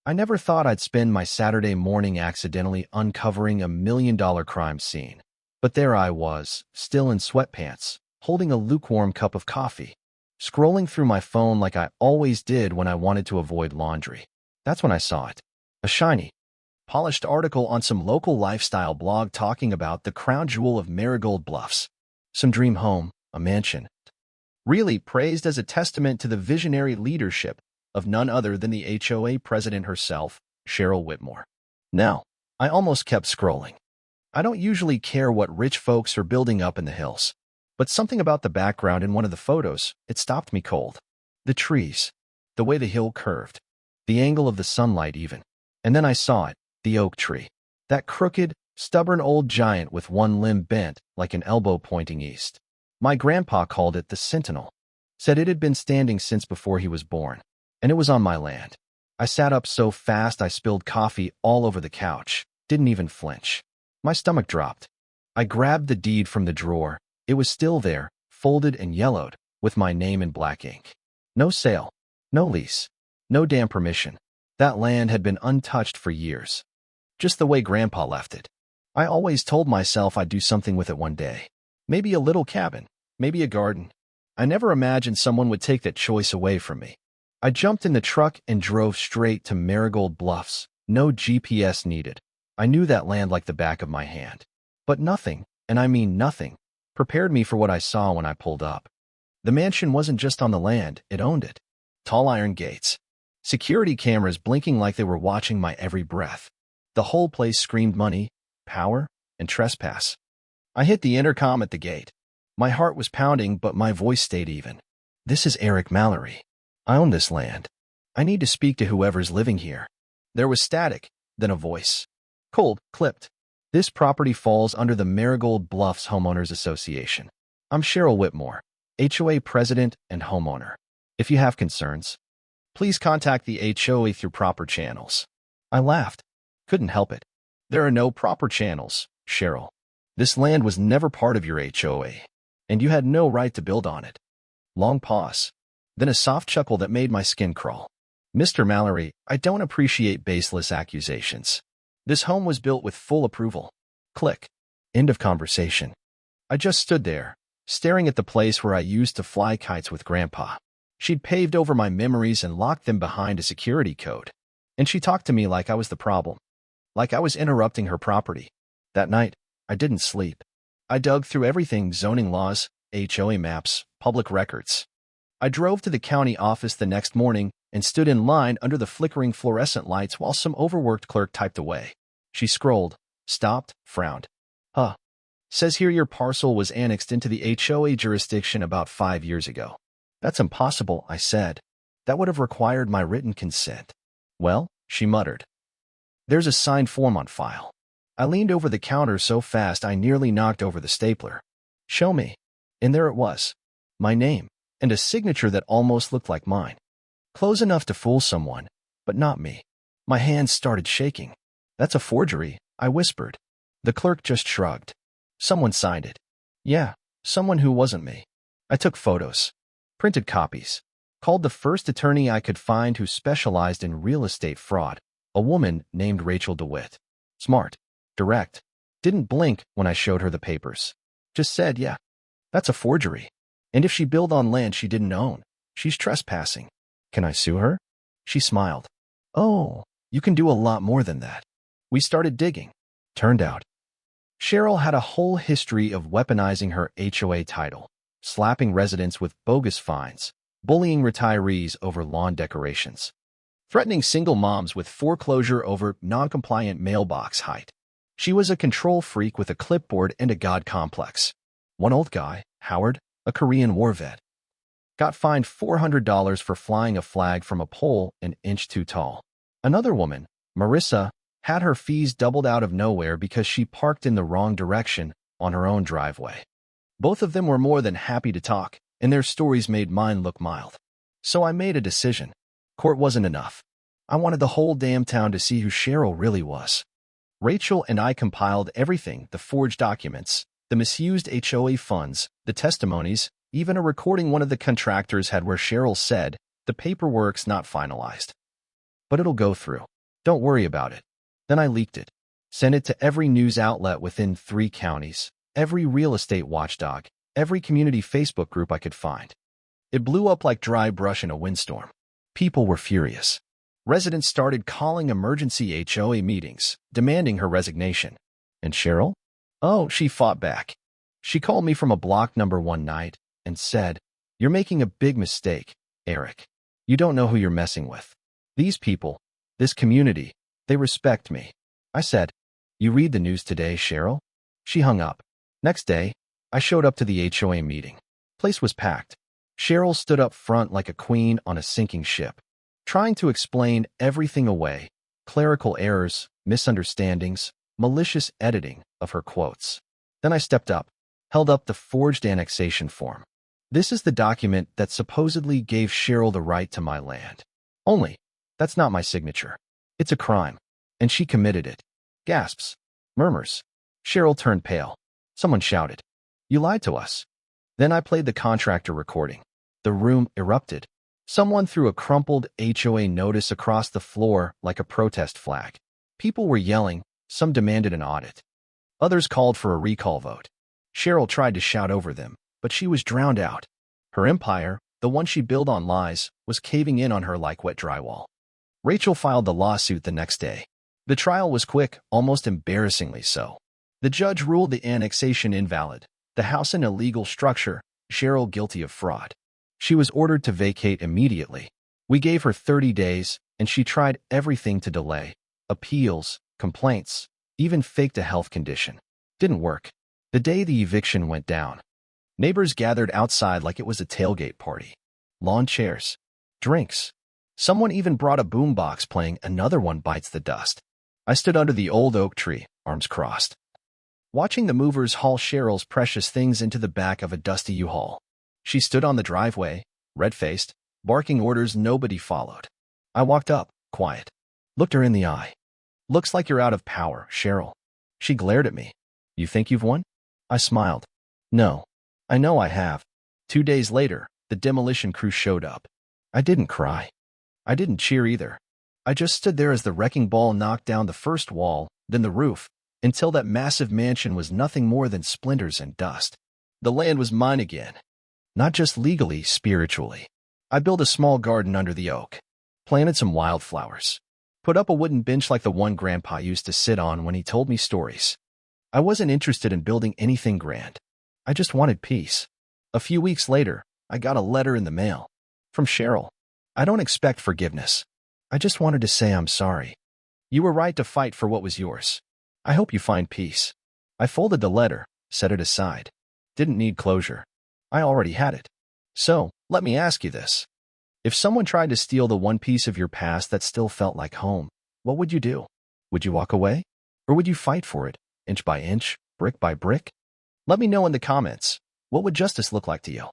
I never thought I'd spend my Saturday morning accidentally uncovering $1 million crime scene. But there I was, still in sweatpants, holding a lukewarm cup of coffee, scrolling through my phone like I always did when I wanted to avoid laundry. That's when I saw it. A shiny, polished article on some local lifestyle blog talking about the crown jewel of Marigold Bluffs. Some dream home, a mansion. Really praised as a testament to the visionary leadership of none other than the HOA president herself, Cheryl Whitmore. Now, I almost kept scrolling. I don't usually care what rich folks are building up in the hills, but something about the background in one of the photos, it stopped me cold. The trees, the way the hill curved, the angle of the sunlight even. And then I saw it, the oak tree. That crooked, stubborn old giant with one limb bent like an elbow pointing east. My grandpa called it the Sentinel, said it had been standing since before he was born, and it was on my land. I sat up so fast I spilled coffee all over the couch, didn't even flinch. My stomach dropped. I grabbed the deed from the drawer. It was still there, folded and yellowed, with my name in black ink. No sale, no lease, no damn permission. That land had been untouched for years, just the way Grandpa left it. I always told myself I'd do something with it one day. Maybe a little cabin, maybe a garden. I never imagined someone would take that choice away from me. I jumped in the truck and drove straight to Marigold Bluffs. No GPS needed. I knew that land like the back of my hand. But nothing, and I mean nothing, prepared me for what I saw when I pulled up. The mansion wasn't just on the land, it owned it. Tall iron gates. Security cameras blinking like they were watching my every breath. The whole place screamed money, power, and trespass. I hit the intercom at the gate. My heart was pounding, but my voice stayed even. This is Eric Mallory. I own this land. I need to speak to whoever's living here. There was static, then a voice. Cold, clipped. This property falls under the Marigold Bluffs Homeowners Association. I'm Cheryl Whitmore, HOA president and homeowner. If you have concerns, please contact the HOA through proper channels. I laughed. Couldn't help it. There are no proper channels, Cheryl. This land was never part of your HOA, and you had no right to build on it. Long pause, then a soft chuckle that made my skin crawl. Mr. Mallory, I don't appreciate baseless accusations. This home was built with full approval. Click. End of conversation. I just stood there, staring at the place where I used to fly kites with Grandpa. She'd paved over my memories and locked them behind a security code. And she talked to me like I was the problem, like I was interrupting her property. That night, I didn't sleep. I dug through everything: zoning laws, HOA maps, public records. I drove to the county office the next morning and stood in line under the flickering fluorescent lights while some overworked clerk typed away. She scrolled, stopped, frowned. Huh. Says here your parcel was annexed into the HOA jurisdiction about 5 years ago. That's impossible, I said. That would have required my written consent. Well, she muttered. There's a signed form on file. I leaned over the counter so fast I nearly knocked over the stapler. Show me. And there it was. My name, and a signature that almost looked like mine. Close enough to fool someone, but not me. My hands started shaking. That's a forgery, I whispered. The clerk just shrugged. Someone signed it. Yeah, someone who wasn't me. I took photos, printed copies, called the first attorney I could find who specialized in real estate fraud, a woman named Rachel DeWitt. Smart, direct, didn't blink when I showed her the papers. Just said, yeah, that's a forgery. And if she built on land she didn't own, she's trespassing. Can I sue her? She smiled. Oh, you can do a lot more than that. We started digging. Turned out, Cheryl had a whole history of weaponizing her HOA title, slapping residents with bogus fines, bullying retirees over lawn decorations, threatening single moms with foreclosure over non-compliant mailbox height. She was a control freak with a clipboard and a god complex. One old guy, Howard, a Korean war vet, got fined $400 for flying a flag from a pole an inch too tall. Another woman, Marissa, had her fees doubled out of nowhere because she parked in the wrong direction on her own driveway. Both of them were more than happy to talk, and their stories made mine look mild. So I made a decision. Court wasn't enough. I wanted the whole damn town to see who Cheryl really was. Rachel and I compiled everything: the forged documents, the misused HOA funds, the testimonies, even a recording one of the contractors had where Cheryl said, "The paperwork's not finalized, but it'll go through." Don't worry about it. Then I leaked it. Sent it to every news outlet within 3 counties, every real estate watchdog, every community Facebook group I could find. It blew up like dry brush in a windstorm. People were furious. Residents started calling emergency HOA meetings, demanding her resignation. And Cheryl? Oh, she fought back. She called me from a block number one night and said, "You're making a big mistake, Eric. You don't know who you're messing with. These people, this community, they respect me." I said, "You read the news today, Cheryl?" She hung up. Next day, I showed up to the HOA meeting. Place was packed. Cheryl stood up front like a queen on a sinking ship, trying to explain everything away: clerical errors, misunderstandings, malicious editing of her quotes. Then I stepped up, held up the forged annexation form. This is the document that supposedly gave Cheryl the right to my land. Only, that's not my signature. It's a crime, and she committed it. Gasps. Murmurs. Cheryl turned pale. Someone shouted, "You lied to us." Then I played the contractor recording. The room erupted. Someone threw a crumpled HOA notice across the floor like a protest flag. People were yelling. Some demanded an audit. Others called for a recall vote. Cheryl tried to shout over them, but she was drowned out. Her empire, the one she built on lies, was caving in on her like wet drywall. Rachel filed the lawsuit the next day. The trial was quick, almost embarrassingly so. The judge ruled the annexation invalid, the house an illegal structure, Cheryl guilty of fraud. She was ordered to vacate immediately. We gave her 30 days, and she tried everything to delay. Appeals, complaints, even faked a health condition. Didn't work. The day the eviction went down, neighbors gathered outside like it was a tailgate party. Lawn chairs, drinks. Someone even brought a boombox playing Another One Bites the Dust. I stood under the old oak tree, arms crossed, watching the movers haul Cheryl's precious things into the back of a dusty U-Haul. She stood on the driveway, red-faced, barking orders nobody followed. I walked up, quiet, looked her in the eye. "Looks like you're out of power, Cheryl." She glared at me. "You think you've won?" I smiled. "No, I know I have." 2 days later, the demolition crew showed up. I didn't cry. I didn't cheer either. I just stood there as the wrecking ball knocked down the first wall, then the roof, until that massive mansion was nothing more than splinters and dust. The land was mine again. Not just legally, spiritually. I built a small garden under the oak, planted some wildflowers, put up a wooden bench like the one Grandpa used to sit on when he told me stories. I wasn't interested in building anything grand. I just wanted peace. A few weeks later, I got a letter in the mail. From Cheryl. I don't expect forgiveness. I just wanted to say I'm sorry. You were right to fight for what was yours. I hope you find peace. I folded the letter, set it aside. Didn't need closure. I already had it. So, let me ask you this. If someone tried to steal the one piece of your past that still felt like home, what would you do? Would you walk away? Or would you fight for it, inch by inch, brick by brick? Let me know in the comments. What would justice look like to you?